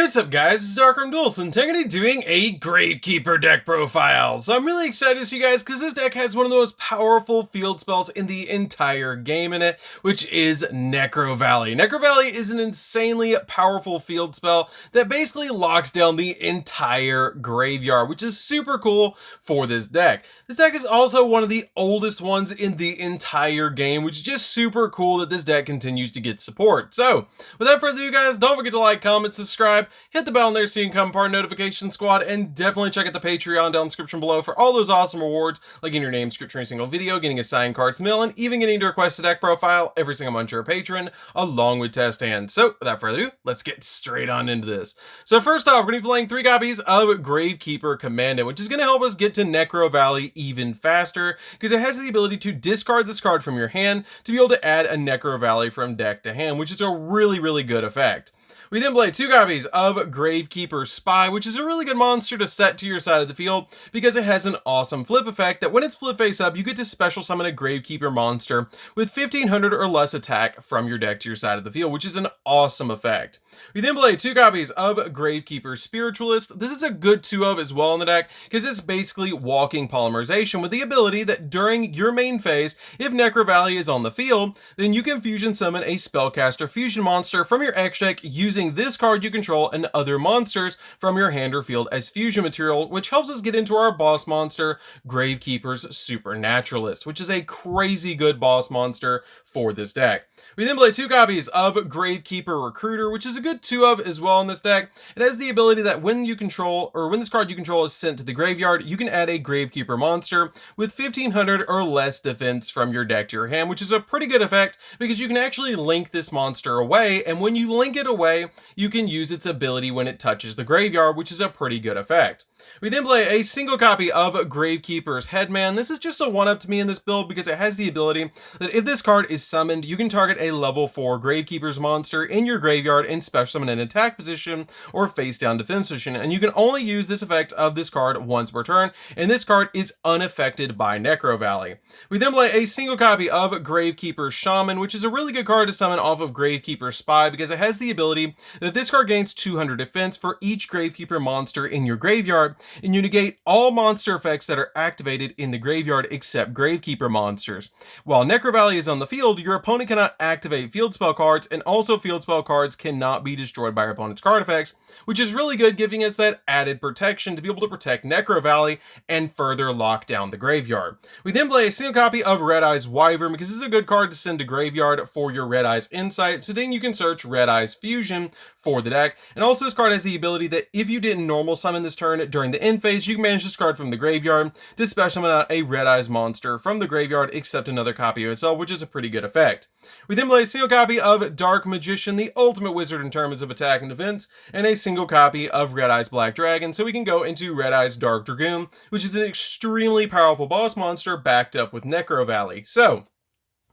Hey, what's up guys, it's DarkArmedDuelist and today I'm going to be doing a Gravekeeper deck profile. So I'm really excited to see you guys because this deck has one of the most powerful field spells in the entire game in it, which is Necro Valley. Necro Valley is an insanely powerful field spell that basically locks down the entire graveyard, which is super cool for this deck. This deck is also one of the oldest ones in the entire game, which is just super cool that this deck continues to get support. So without further ado guys, don't forget to like, comment, subscribe, hit the bell on there so you can become part of Notification Squad, and definitely check out the Patreon down in the description below for all those awesome rewards, like getting your name scripted in a single video, getting a signed cards mail, and even getting to request a deck profile every single month you're a patron, along with test hands. So without further ado, let's get straight on into this. So first off, we're going to be playing 3 copies of Gravekeeper Commandant, which is going to help us get to Necro Valley even faster, because it has the ability to discard this card from your hand to be able to add a Necro Valley from deck to hand, which is a really good effect. We then play 2 copies of Gravekeeper Spy, which is a really good monster to set to your side of the field because it has an awesome flip effect that when it's flip face up, you get to special summon a Gravekeeper monster with 1500 or less attack from your deck to your side of the field, which is an awesome effect. We then play 2 copies of Gravekeeper Spiritualist. This is a good 2 of as well in the deck because it's basically walking polymerization with the ability that during your main phase, if Necro Valley is on the field, then you can fusion summon a spellcaster fusion monster from your X deck using this card you control and other monsters from your hand or field as fusion material, which helps us get into our boss monster, Gravekeeper's Supernaturalist, which is a crazy good boss monster for this deck. We then play 2 copies of Gravekeeper Recruiter, which is a good 2 of as well in this deck. It has the ability that when you control, or when this card you control is sent to the graveyard, you can add a Gravekeeper monster with 1500 or less defense from your deck to your hand, which is a pretty good effect because you can actually link this monster away, and when you link it away, you can use its ability when it touches the graveyard, which is a pretty good effect. We then play a single copy of Gravekeeper's Headman. This is just a 1-up to me in this build because it has the ability that if this card is summoned, you can target a level 4 Gravekeeper's monster in your graveyard and special summon an attack position or face down defense position, and you can only use this effect of this card once per turn, and this card is unaffected by Necro Valley. We then play a single copy of Gravekeeper Shaman, which is a really good card to summon off of Gravekeeper Spy because it has the ability that this card gains 200 defense for each Gravekeeper monster in your graveyard, and you negate all monster effects that are activated in the graveyard except Gravekeeper monsters. While Necro Valley is on the field, your opponent cannot activate field spell cards, and also field spell cards cannot be destroyed by your opponent's card effects, which is really good, giving us that added protection to be able to protect Necro Valley and further lock down the graveyard. We then play a single copy of Red Eyes Wyvern because this is a good card to send to graveyard for your Red Eyes Insight, so then you can search Red Eyes Fusion for the deck. And also this card has the ability that if you didn't normal summon this turn during the end phase, you can manage this card from the graveyard to special summon out a Red Eyes monster from the graveyard except another copy of itself, which is a pretty good effect. We then play a single copy of Dark Magician, the ultimate wizard in terms of attack and defense, and a single copy of Red Eyes Black Dragon, so we can go into Red Eyes Dark Dragoon, which is an extremely powerful boss monster backed up with Necro Valley. So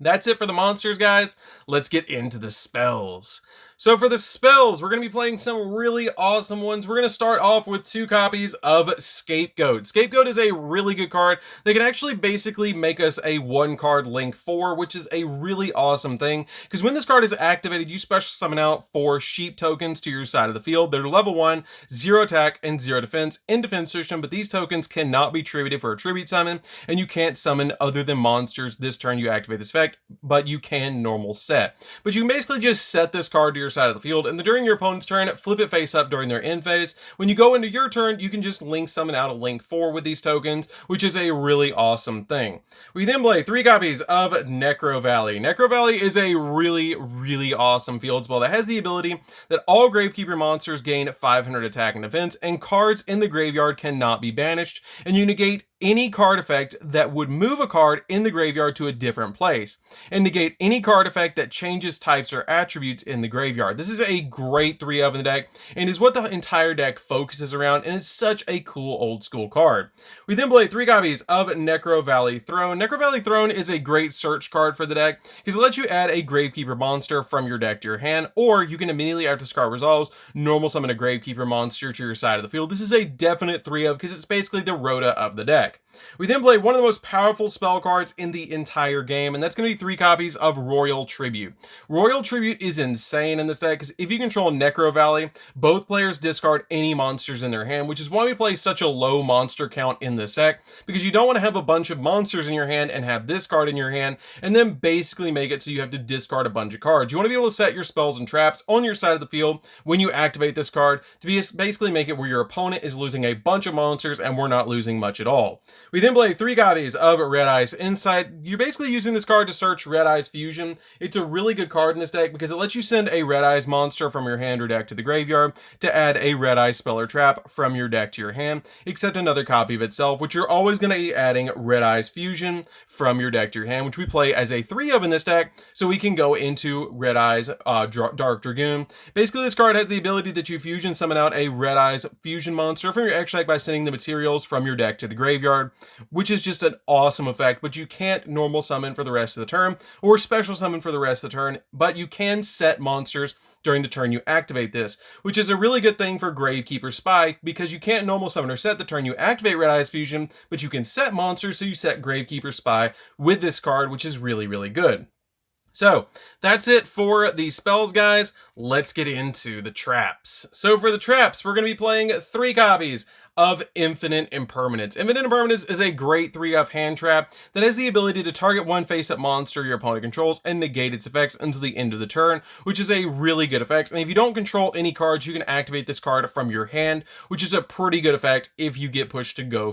that's it for the monsters, guys. Let's get into the spells. So for the spells, we're going to be playing some really awesome ones. We're going to start off with 2 copies of Scapegoat. Scapegoat is a really good card. They can actually basically make us a 1-card Link 4, which is a really awesome thing, because when this card is activated, you special summon out 4 sheep tokens to your side of the field. They're level 1, 0 attack, and 0 defense in defense position, but these tokens cannot be tributed for a tribute summon, and you can't summon other than monsters this turn you activate this effect, but you can normal set. But you can basically just set this card to your side of the field, and during your opponent's turn, flip it face up during their end phase. When you go into your turn, you can just link summon out a Link 4 with these tokens, which is a really awesome thing. We then play 3 copies of Necro Valley. Necro Valley is a really awesome field spell that has the ability that all Gravekeeper monsters gain 500 attack and defense, and cards in the graveyard cannot be banished, and you negate any card effect that would move a card in the graveyard to a different place, and negate any card effect that changes types or attributes in the graveyard. This is a great 3 of in the deck, and is what the entire deck focuses around, and it's such a cool old school card. We then play 3 copies of Necro Valley Throne. Necro Valley Throne is a great search card for the deck, because it lets you add a Gravekeeper monster from your deck to your hand, or you can immediately after this card resolves, normal summon a Gravekeeper monster to your side of the field. This is a definite 3 of, because it's basically the Rhoda of the deck. deck. We then play one of the most powerful spell cards in the entire game, and that's going to be 3 copies of Royal Tribute. Royal Tribute is insane in this deck because if you control Necro Valley, both players discard any monsters in their hand, which is why we play such a low monster count in this deck, because you don't want to have a bunch of monsters in your hand and have this card in your hand and then basically make it so you have to discard a bunch of cards. You want to be able to set your spells and traps on your side of the field when you activate this card to basically make it where your opponent is losing a bunch of monsters and we're not losing much at all. We then play 3 copies of Red Eyes Insight. You're basically using this card to search Red Eyes Fusion. It's a really good card in this deck because it lets you send a Red Eyes monster from your hand or deck to the graveyard to add a Red Eyes spell or trap from your deck to your hand, except another copy of itself, which you're always going to be adding Red Eyes Fusion from your deck to your hand, which we play as a 3 of in this deck, so we can go into Red Eyes Dark Dragoon. Basically, this card has the ability that you fusion summon out a Red Eyes Fusion monster from your extra deck by sending the materials from your deck to the graveyard, which is just an awesome effect, but you can't normal summon for the rest of the turn or special summon for the rest of the turn, but you can set monsters during the turn you activate this, which is a really good thing for Gravekeeper Spy because you can't normal summon or set the turn you activate Red Eyes Fusion, but you can set monsters, so you set Gravekeeper Spy with this card, which is really, really good. So that's it for the spells, guys. Let's get into the traps. So for the traps, we're going to be playing 3 copies of Infinite Impermanence. Infinite Impermanence is a great 3-off hand trap that has the ability to target one face-up monster your opponent controls and negate its effects until the end of the turn, which is a really good effect. And if you don't control any cards, you can activate this card from your hand, which is a pretty good effect if you get pushed to go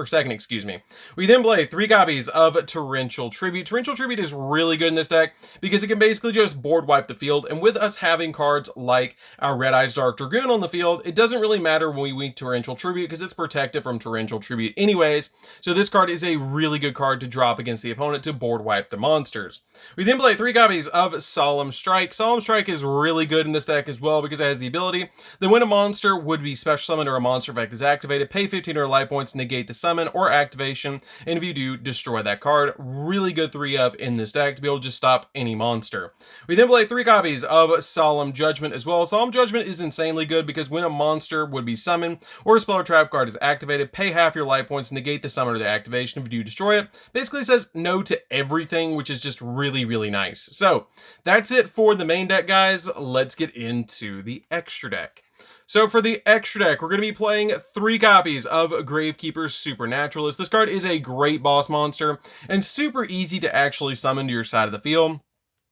second, excuse me. We then play 3 copies of Torrential Tribute. Torrential Tribute is really good in this deck because it can basically just board wipe the field, and with us having cards like our Red Eyes Dark Dragoon on the field, it doesn't really matter when we weak Torrential Tribute because it's protected from Torrential Tribute anyways, so this card is a really good card to drop against the opponent to board wipe the monsters. We then play 3 copies of Solemn Strike. Solemn Strike is really good in this deck as well because it has the ability that when a monster would be special summoned or a monster effect is activated, pay 15 or life points to negate the summon or activation, and if you do, destroy that card. Really good 3-of in this deck to be able to just stop any monster. We then play 3 copies of Solemn Judgment as well. Solemn Judgment is insanely good because when a monster would be summoned or a spell or trap card is activated, pay half your life points to negate the summon or the activation. If you do, destroy it. Basically says no to everything, which is just really, really nice. So that's it for the main deck, guys. Let's get into the extra deck. So for the extra deck, we're going to be playing 3 copies of Gravekeeper Supernaturalist. This card is a great boss monster and super easy to actually summon to your side of the field.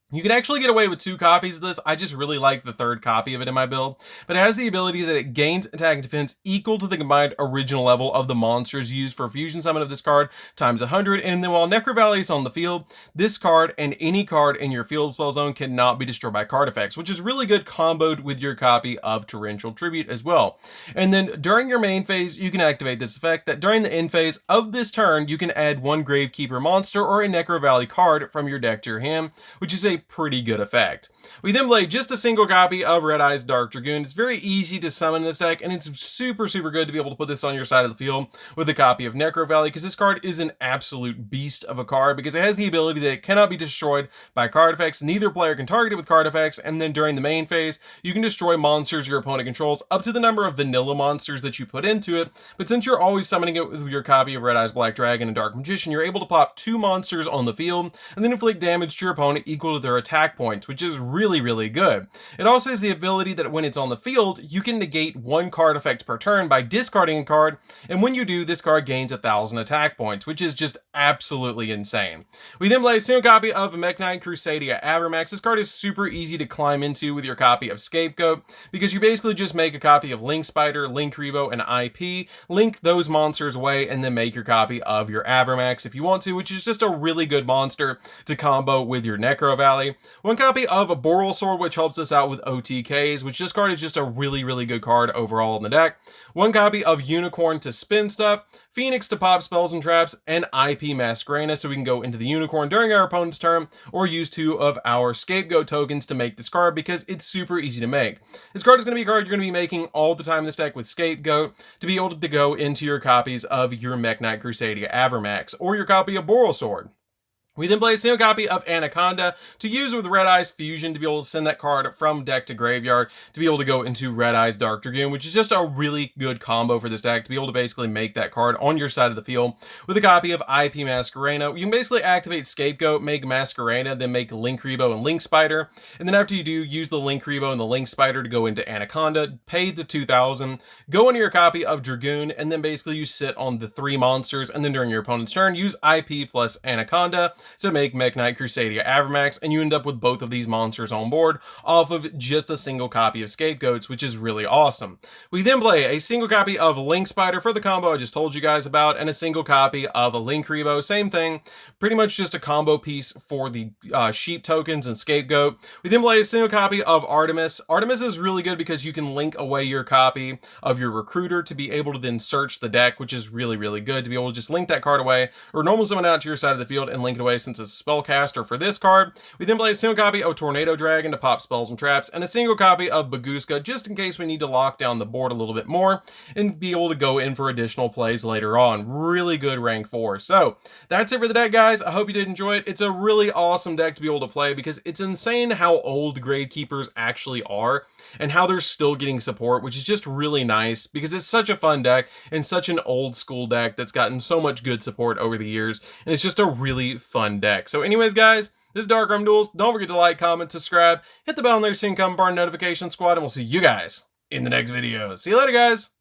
You can actually get away with 2 copies of this. I just really like the 3rd copy of it in my build, but it has the ability that it gains attack and defense equal to the combined original level of the monsters used for fusion summon of this card times 100, and then while Necro Valley is on the field, this card and any card in your field spell zone cannot be destroyed by card effects, which is really good comboed with your copy of Torrential Tribute as well. And then during your main phase, you can activate this effect that during the end phase of this turn, you can add 1 Gravekeeper monster or a Necro Valley card from your deck to your hand, which is a pretty good effect. We then play just a single copy of Red Eyes Dark Dragoon. It's very easy to summon this deck, and it's super, super good to be able to put this on your side of the field with a copy of Necro Valley, because this card is an absolute beast of a card, because it has the ability that it cannot be destroyed by card effects. Neither player can target it with card effects, and then during the main phase, you can destroy monsters your opponent controls up to the number of vanilla monsters that you put into it, but since you're always summoning it with your copy of Red Eyes Black Dragon and Dark Magician, you're able to pop 2 monsters on the field, and then inflict damage to your opponent equal to their attack points, which is really, really good. It also has the ability that when it's on the field, you can negate 1 card effect per turn by discarding a card, and when you do, this card gains 1,000 attack points, which is just absolutely insane. We then play a single copy of Mekk-Knight Crusadia Avermax. This card is super easy to climb into with your copy of Scapegoat, because you basically just make a copy of Link Spider, Link Rebo, and IP, link those monsters away, and then make your copy of your Avermax if you want to, which is just a really good monster to combo with your Necro Valley. 1 copy of a Boral Sword, which helps us out with OTKs, which this card is just a really, really good card overall in the deck. 1 copy of Unicorn to spin stuff, Phoenix to pop spells and traps, and IP Masquerena, so we can go into the Unicorn during our opponent's turn, or use 2 of our Scapegoat tokens to make this card, because it's super easy to make. This card is going to be a card you're going to be making all the time in this deck with Scapegoat, to be able to go into your copies of your Mekk-Knight Crusadia Avermax, or your copy of Boral Sword. We then play a single copy of Anaconda to use with Red Eye's Fusion to be able to send that card from deck to graveyard to be able to go into Red Eye's Dark Dragoon, which is just a really good combo for this deck to be able to basically make that card on your side of the field. With a copy of IP Masquerena, you can basically activate Scapegoat, make Masquerena, then make Link Rebo and Link Spider, and then after you do, use the Link Rebo and the Link Spider to go into Anaconda, pay the 2,000, go into your copy of Dragoon, and then basically you sit on the 3 monsters, and then during your opponent's turn, use IP plus Anaconda to make Mech Knight Crusadia Avramax, and you end up with both of these monsters on board off of just a single copy of Scapegoats, which is really awesome. We then play a single copy of Link Spider for the combo I just told you guys about, and a single copy of a Link Rebo, same thing, pretty much just a combo piece for the sheep tokens and Scapegoat. We then play a single copy of Artemis. Artemis is really good because you can link away your copy of your Recruiter to be able to then search the deck, which is really, really good to be able to just link that card away, or normal summon out to your side of the field and link it away since it's Spellcaster for this card. We then play a single copy of Tornado Dragon to pop spells and traps, and a single copy of Baguska just in case we need to lock down the board a little bit more and be able to go in for additional plays later on. Really good rank 4. So that's it for the deck, guys. I hope you did enjoy it. It's a really awesome deck to be able to play because it's insane how old Gravekeepers actually are and how they're still getting support, which is just really nice because it's such a fun deck and such an old school deck that's gotten so much good support over the years, and it's just a really fun deck. So anyways, guys, this is DarkArmedDuelist. Don't forget to like, comment, subscribe, hit the bell on there so you can come part of notification squad, and we'll see you guys in the next video. See you later, guys.